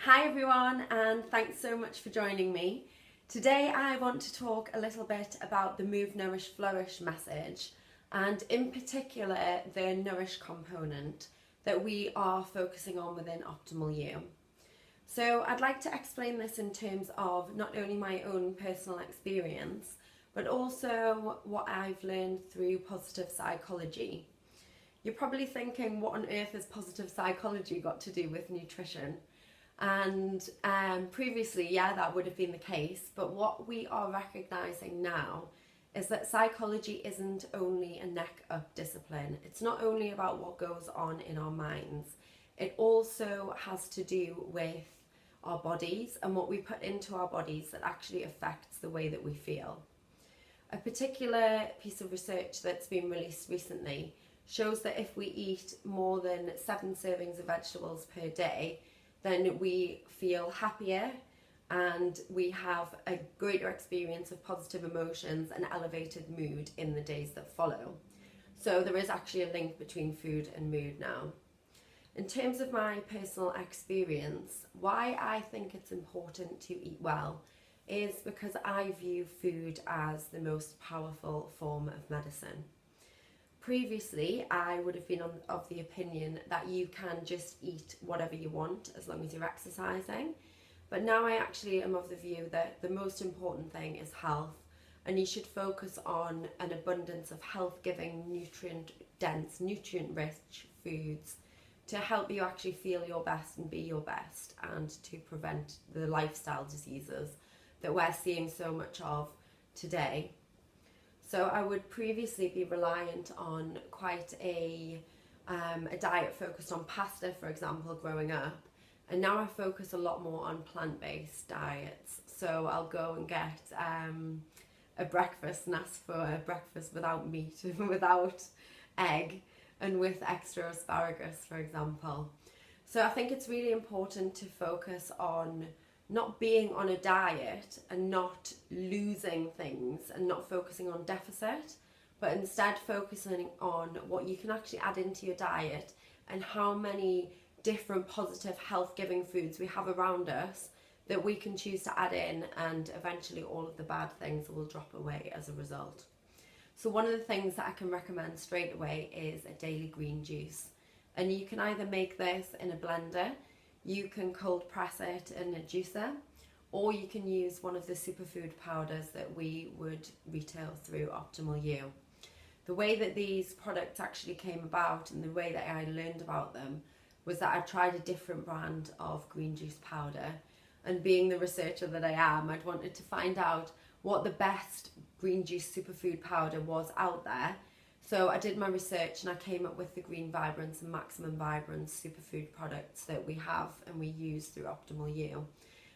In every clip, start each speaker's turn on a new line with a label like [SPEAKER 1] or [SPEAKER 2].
[SPEAKER 1] Hi everyone, and thanks so much for joining me. Today I want to talk a little bit about the Move, Nourish, Flourish message, and in particular the Nourish component that we are focusing on within Optimal You. So I'd like to explain this in terms of not only my own personal experience, but also what I've learned through positive psychology. You're probably thinking, what on earth has positive psychology got to do with nutrition? And previously, yeah, that would have been the case, but what we are recognising now is that psychology isn't only a neck up discipline. It's not only about what goes on in our minds. It also has to do with our bodies and what we put into our bodies that actually affects the way that we feel. A particular piece of research that's been released recently shows that if we eat more than 7 servings of vegetables per day, then we feel happier and we have a greater experience of positive emotions and elevated mood in the days that follow. So there is actually a link between food and mood now. In terms of my personal experience, why I think it's important to eat well is because I view food as the most powerful form of medicine. Previously, I would have been of the opinion that you can just eat whatever you want as long as you're exercising. But now I actually am of the view that the most important thing is health, and you should focus on an abundance of health-giving, nutrient-dense, nutrient-rich foods to help you actually feel your best and be your best, and to prevent the lifestyle diseases that we're seeing so much of today. So I would previously be reliant on quite a diet focused on pasta, for example, growing up. And now I focus a lot more on plant-based diets. So I'll go and get a breakfast and ask for a breakfast without meat, without egg, and with extra asparagus, for example. So I think it's really important to focus on not being on a diet and not losing things and not focusing on deficit, but instead focusing on what you can actually add into your diet and how many different positive health-giving foods we have around us that we can choose to add in, and eventually all of the bad things will drop away as a result. So one of the things that I can recommend straight away is a daily green juice, and you can either make this in a blender, you can cold press it in a juicer, or you can use one of the superfood powders that we would retail through Optimal You. The way that these products actually came about and the way that I learned about them was that I tried a different brand of green juice powder, and being the researcher that I am, I'd wanted to find out what the best green juice superfood powder was out there. So I did my research and I came up with the Green Vibrance and Maximum Vibrance superfood products that we have and we use through Optimal You.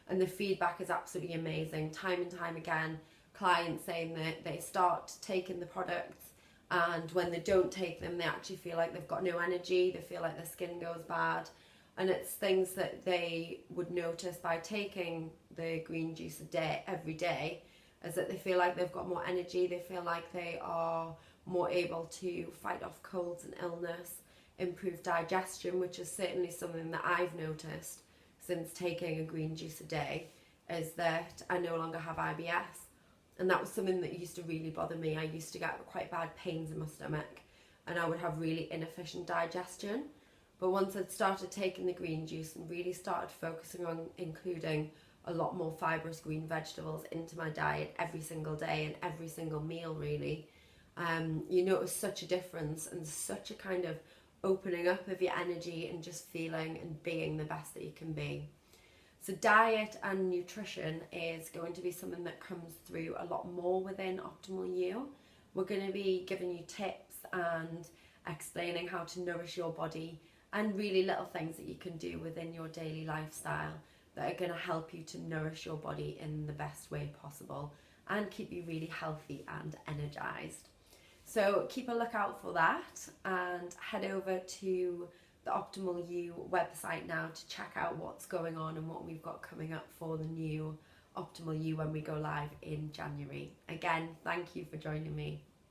[SPEAKER 1] And the feedback is absolutely amazing. Time and time again, clients saying that they start taking the products, and when they don't take them, they actually feel like they've got no energy, they feel like their skin goes bad. And it's things that they would notice by taking the green juice every day, is that they feel like they've got more energy, they feel like they are more able to fight off colds and illness, improve digestion, which is certainly something that I've noticed since taking a green juice a day, is that I no longer have IBS. And that was something that used to really bother me. I used to get quite bad pains in my stomach and I would have really inefficient digestion. But once I'd started taking the green juice and really started focusing on including a lot more fibrous green vegetables into my diet every single day and every single meal really, you notice such a difference and such a kind of opening up of your energy and just feeling and being the best that you can be. So diet and nutrition is going to be something that comes through a lot more within Optimal You. We're going to be giving you tips and explaining how to nourish your body and really little things that you can do within your daily lifestyle that are going to help you to nourish your body in the best way possible and keep you really healthy and energized. So keep a lookout for that and head over to the Optimal You website now to check out what's going on and what we've got coming up for the new Optimal You when we go live in January. Again, thank you for joining me.